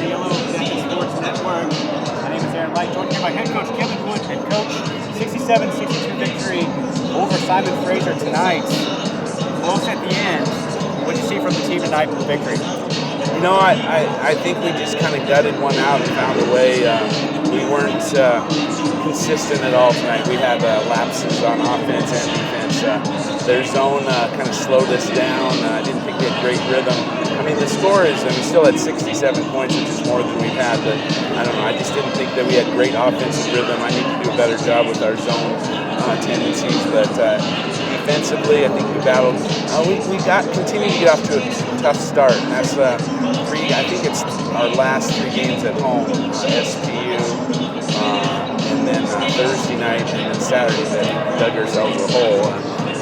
the Yellowjacket Sports Network. My name is Aaron Light, joined here by head coach Kevin Woodin, head coach. 67-62 victory over Simon Fraser tonight. Close at the end. What did you see from the team tonight for the victory? You know, I think we just kind of gutted one out and found a way. We weren't consistent at all tonight. We had lapses on offense and defense. Their zone kind of slowed us down. I didn't think we had great rhythm. I mean, the score is, we still had 67 points, which is more than we've had, but I don't know. I just didn't think that we had great offensive rhythm. I need to do a better job with our zone tendencies, but defensively, I think we battled. We continued to get off to a tough start. And that's I think it's our last 3 games at home, SPU, and then Thursday night, and then Saturday that we dug ourselves a hole.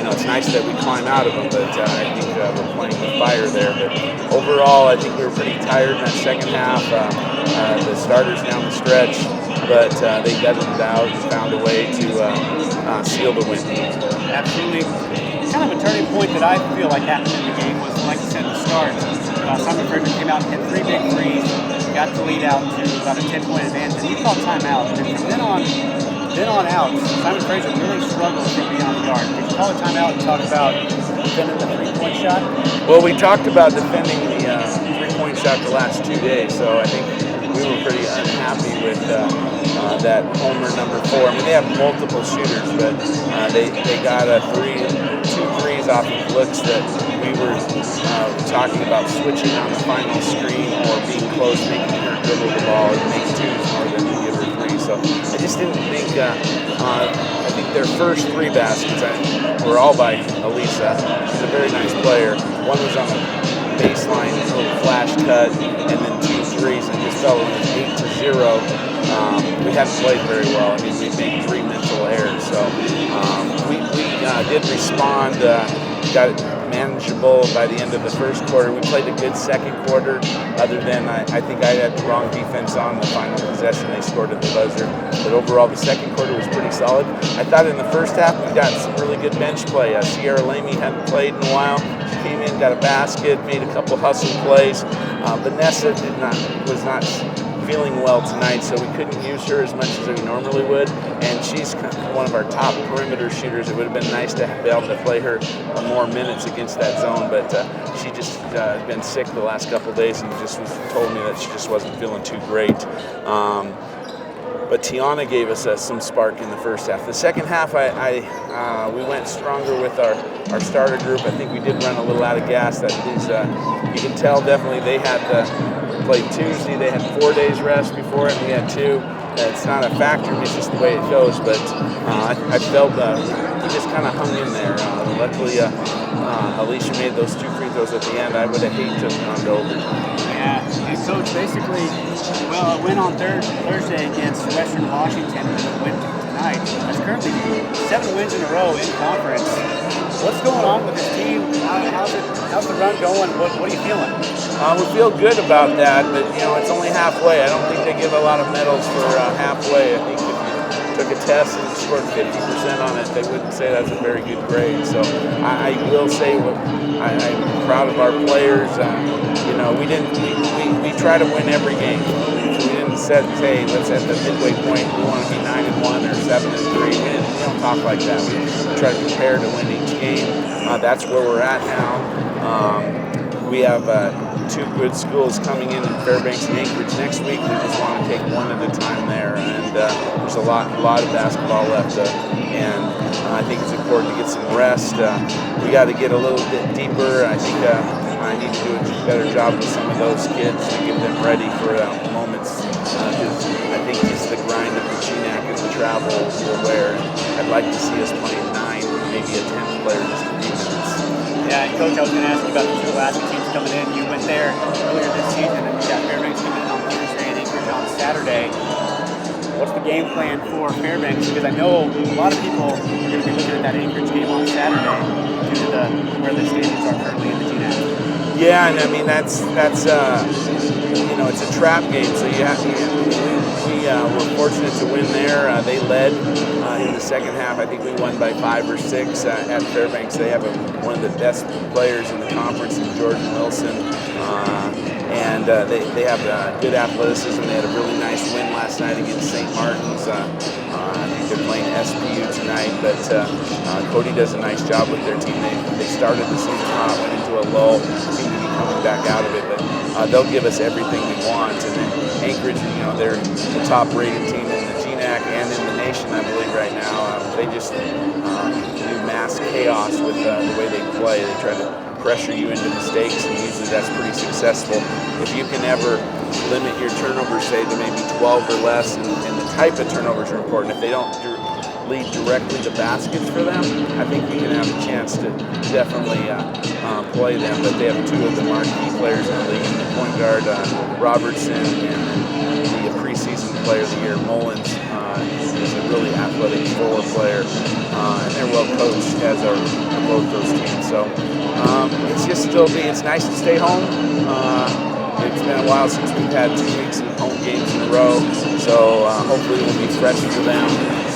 It's nice that we climb out of them, but I think we're playing with fire there. But overall, I think we were pretty tired in that second half. The starters down the stretch, but they gutted it out and found a way to seal the win. Absolutely. Kind of a turning point that I feel like happened in the game was, like you said, the start. Simon Fraser came out and hit 3 big threes, got the lead out to about a 10-point advantage, and he called timeout. And from then on out, Simon Fraser really struggled from beyond the arc. Did you call a timeout and talk about defending the 3-point shot? Well, we talked about defending the 3-point shot the last 2 days, so I think we were pretty unhappy with that homer number 4. I mean, they have multiple shooters, but they got 2 threes off of looks that we were talking about switching on the final screen or being close, making her dribble the ball and make 2s more than to give her 3. So I just didn't think. I think their first 3 baskets were all by Alisha. She's a very nice player. One was on the baseline, a little flash cut, and then 2 threes, and just fell in 8-0. We hadn't played very well. I mean, we made 3 mental errors. So we did respond, got it manageable by the end of the first quarter. We played a good second quarter, other than I think I had the wrong defense on the final possession. They scored at the buzzer. But overall, the second quarter was pretty solid. I thought in the first half we got some really good bench play. Sierra Lamy hadn't played in a while. She came in, got a basket, made a couple hustle plays. Vanessa was not feeling well tonight, so we couldn't use her as much as we normally would, and she's one of our top perimeter shooters. It would have been nice to be able to play her more minutes against that zone, but she just been sick the last couple of days and just told me that she just wasn't feeling too great. But Tiana gave us some spark in the first half. The second half, we went stronger with our starter group. I think we did run a little out of gas. That is, you can tell definitely they had played Tuesday. They had 4 days rest before it, and we had 2. It's not a factor, it's just the way it goes. But I felt we just kind of hung in there. Luckily, Alisha made those 2 free throws at the end. I would have hated to have gone over. Yeah, and Coach, basically, well, it went on Thursday against Western Washington and then went tonight. That's currently 7 wins in a row in conference. What's going on with this team? How's the run going? What are you feeling? We feel good about that, but it's only halfway. I don't think they give a lot of medals for halfway. I think if you took a test and scored 50% on it, they wouldn't say that's a very good grade. So I will say I'm proud of our players. We try to win every game. We didn't say let's at the midway point we want to be 9-1 or 7-3. We don't talk like that. We try to prepare to win each game. That's where we're at now. We have 2 good schools coming in Fairbanks and Anchorage next week. We just want to take one at a time there, and there's a lot of basketball left, and I think it's important to get some rest. We got to get a little bit deeper. I think I need to do a better job with some of those kids to get them ready for moments, because I think it's the grind of the GNAC and the travel will wear. I'd like to see us playing 9, maybe a 10th player just a few minutes. Yeah, and Coach, I was going to ask you about the 2 Alaska teams coming in. You went there earlier this season, and you got Fairbanks coming in on Thursday and Anchorage on Saturday. What's the game plan for Fairbanks? Because I know a lot of people are going to be looking at that Anchorage game on Saturday due to where the standings are currently in the GNAC. Yeah, and I mean that's it's a trap game, so we were fortunate to win there. They led in the second half. I think we won by 5 or 6 at Fairbanks. They have one of the best players in the conference in Jordan Wilson. and they have good athleticism. They had a really nice win last night against St. Martin's. I think they're playing SPU tonight, but Cody does a nice job with their team. They started the season hot, went into a lull, seem to be coming back out of it, but they'll give us everything we want. And then Anchorage, they're the top-rated team in the GNAC and in the nation, I believe, right now. They just do mass chaos with the way they play. They try to pressure you into mistakes, and usually that's pretty successful. If you can ever limit your turnovers, say, to maybe 12 or less, and the type of turnovers are important. If they don't lead directly to baskets for them, I think you can have a chance to definitely play them. But they have two of the marquee players in the league, the point guard Robertson, and the preseason player of the year Mullins is a really athletic forward player, and they're well coached, as are both those teams. So it's just it's nice to stay home. It's been a while since we've had 2 weeks of home games in a row, so hopefully we'll be fresh for them,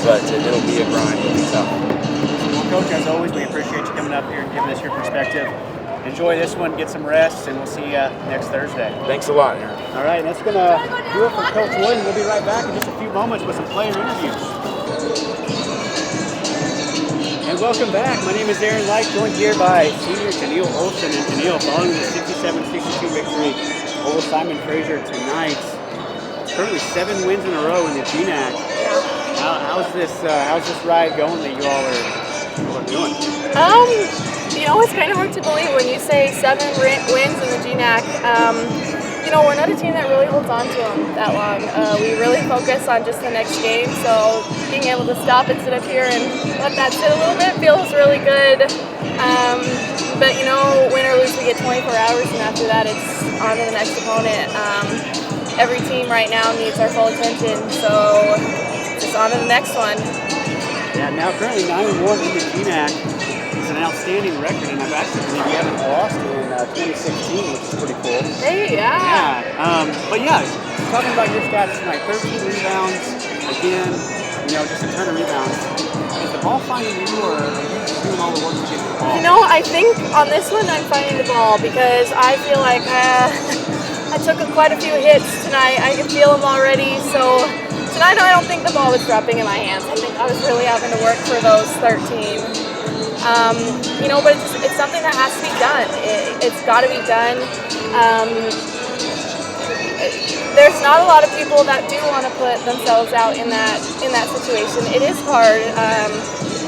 but it'll be a grind. It'll be tough. Well, Coach, as always, we appreciate you coming up here and giving us your perspective. Enjoy this one, get some rest, and we'll see you next Thursday. Thanks a lot, Aaron. All right, that's going to do it for Coach Woodin. We'll be right back in just a few moments with some player interviews. And welcome back. My name is Aaron Light, joined here by senior Janiel Olson. And Janiel, following the 67-62 victory over Simon Fraser tonight, currently 7 wins in a row in the GNAC. How's this ride going that you all are doing? It's kind of hard to believe when you say 7 wins in the GNAC. We're not a team that really holds on to them that long. We really focus on just the next game, so being able to stop and sit up here and let that sit a little bit feels really good. But win or lose, we get 24 hours, and after that, it's on to the next opponent. Every team right now needs our full attention, so just on to the next one. Yeah, now currently 9-1 in the GNAC. It's an outstanding record, and I've actually believe we haven't lost in 2016, which is pretty cool. Hey, yeah. But yeah, talking about your stats tonight, 13 rebounds, again, just a ton of rebounds. Is the ball finding you, or are you doing all the work to get the ball? I think on this one I'm finding the ball because I feel like I took quite a few hits tonight. I can feel them already, so tonight I don't think the ball was dropping in my hands. I think I was really having to work for those 13. But it's something that has to be done. It's got to be done. There's not a lot of people that do want to put themselves out in that situation. It is hard.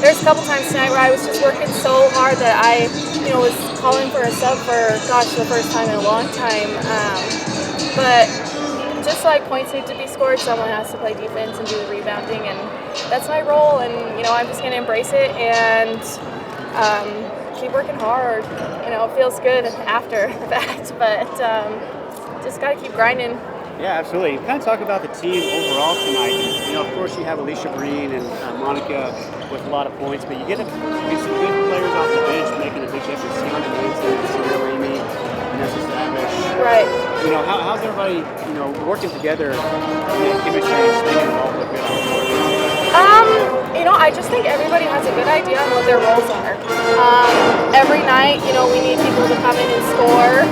There's a couple times tonight where I was just working so hard that I, was calling for a sub for the first time in a long time. But just like points need to be scored, someone has to play defense and do the rebounding, and that's my role. And I'm just gonna embrace it and keep working hard. It feels good after the fact, but just gotta keep grinding. Yeah, absolutely. Kind of talk about the team overall tonight. Of course, you have Alisha Breen and Monica with a lot of points, but you get some good players off the bench making a big difference. Sienna Manson, Sarah Ramey, Vanessa Savage. Right. How's everybody, working together in that chemistry and staying involved with good on the court? I just think everybody has a good idea on what their roles are. Every night, we need people to come in and score.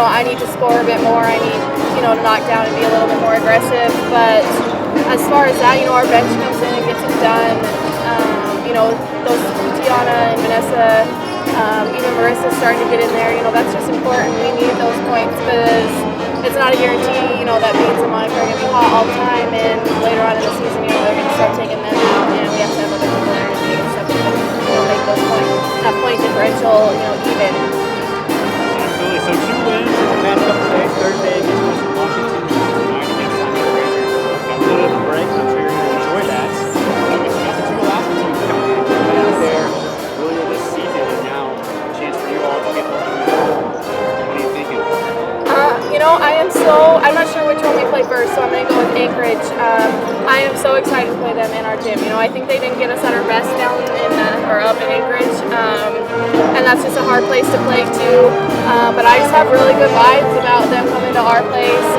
I need to score a bit more. I need, to knock down and be a little bit more aggressive. But as far as that, our bench comes in and gets it done. Those Tiana and Vanessa, even Marissa's starting to get in there. That's just important. We need those points because it's not a guarantee, that Beans and Monica are going to be hot all the time, and later on in the season, they're going to start taking them out, and we have to have other people there to take a step to make those points, that point differential, even. Absolutely. So 2 wins in the past couple of days. Thursday against Western Washington, tonight against Simon Fraser. Got a little bit of a break. I'm sure you're going to enjoy that. We got the 2 Alaska teams coming in. Coming out there earlier this season, and now a chance for you all to get those wins. What are you thinking? I'm not sure which one we play first, so I'm going to go with Anchorage. I am so excited to play them in our gym. I think they didn't get us at our best down up in Anchorage, and that's just a hard place to play too. But I just have really good vibes about them coming to our place.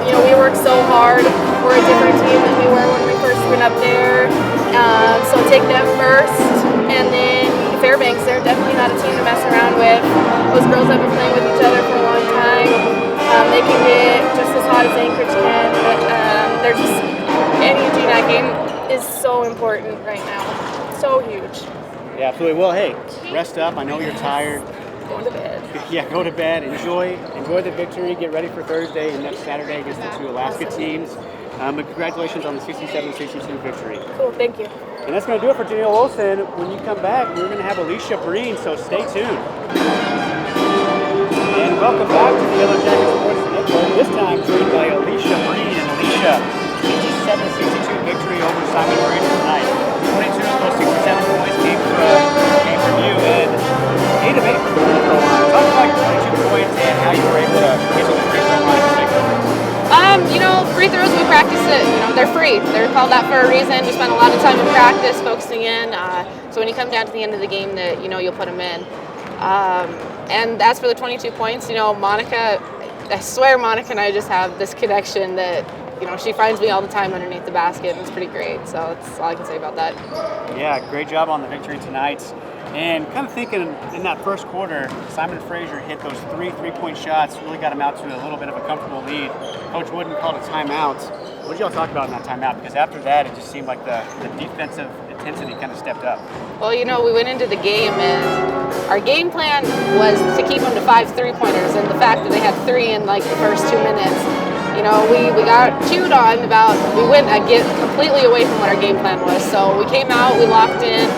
We work so hard. We're a different team than we were when we first went up there. So take them first, and then Fairbanks. They're definitely not a team to mess around with. Those girls have been playing with each other for a long time. Absolutely. Well, hey, rest up. I know you're tired. Going to bed. Yeah, go to bed. Enjoy the victory. Get ready for Thursday and next Saturday against the two Alaska teams. But congratulations on the 67-62 victory. Cool, thank you. And that's going to do it for Janiel Olson. When you come back, we're going to have Alisha Breen, so stay tuned. And welcome back to the Yellowjacket Sports Network. This time joined by Alisha Breen. And Alisha, 67-62 victory over Simon Fraser tonight. 22 of those 67 points came from you, and 8 of 8 from the free throw line. Talk about your 22 points and how you were able to get to the free throw line to take over. Free throws, we practice it, they're free. They're called that for a reason. We spend a lot of time in practice focusing in. So when you come down to the end of the game, that you'll put them in. And as for the 22 points, Monica, I swear Monica and I just have this connection that, she finds me all the time underneath the basket, and it's pretty great. So that's all I can say about that. Yeah, great job on the victory tonight. And kind of thinking in that first quarter, Simon Fraser hit those 3 3-point shots, really got him out to a little bit of a comfortable lead. Coach Woodin called a timeout. What did y'all talk about in that timeout? Because after that, it just seemed like the defensive intensity kind of stepped up. Well, we went into the game, and our game plan was to keep them to 5 3-pointers, and the fact that they had 3 in the first 2 minutes, we got chewed on about, we went completely away from what our game plan was. So we came out, we locked in.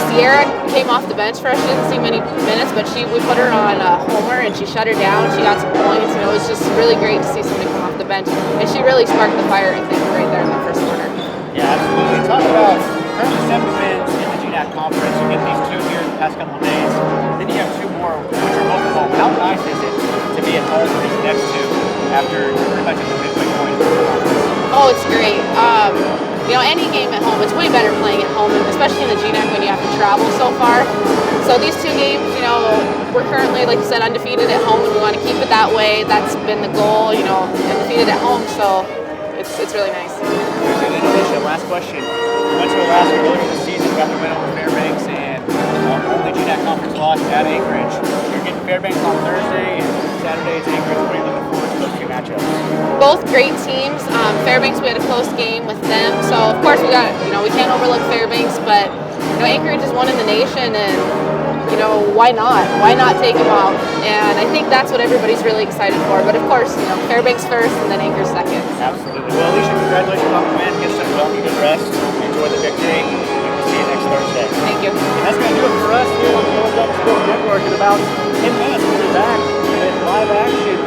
Sierra came off the bench for us. She didn't see many minutes, but we put her on Homer, and she shut her down. She got some points. It was just really great to see somebody come off the bench, and she really sparked the fire, I think, right there in the first quarter. Yeah, absolutely. Talk about currently 7 wins in the GNAC conference. You get these 2 here in the past couple of days. Then you have 2 more, which are both at home. How nice is it to be at home for these next 2 after pretty much at the midway point of the conference? Oh, it's great. Any game at home, it's way better playing at home, and especially in the GNAC when you have to travel so far. So these 2 games, we're currently, like you said, undefeated at home, and we want to keep it that way. That's been the goal, undefeated at home, so it's really nice. And then Alisha, last question. You went to Alaska earlier this season, got the win over Fairbanks, and only GNAC conference loss at Anchorage. You're getting Fairbanks on Thursday, and Saturday is Anchorage. What are you looking forward to those 2 matchups? Both great teams. Fairbanks, we had a close game with them, so of course we can't overlook Fairbanks, but Anchorage is one in the nation, and why not? Why not take them out? And I think that's what everybody's really excited for. But of course, Fairbanks first, and then Anchorage second. Absolutely. Well, Alisha, congratulations on the win. Get some well-needed rest. Enjoy the victory. And we'll see you next Thursday. Thank you. And that's going to do it for us here on the Yellowjacket Sports Network. In about 10 minutes, we'll be back with live action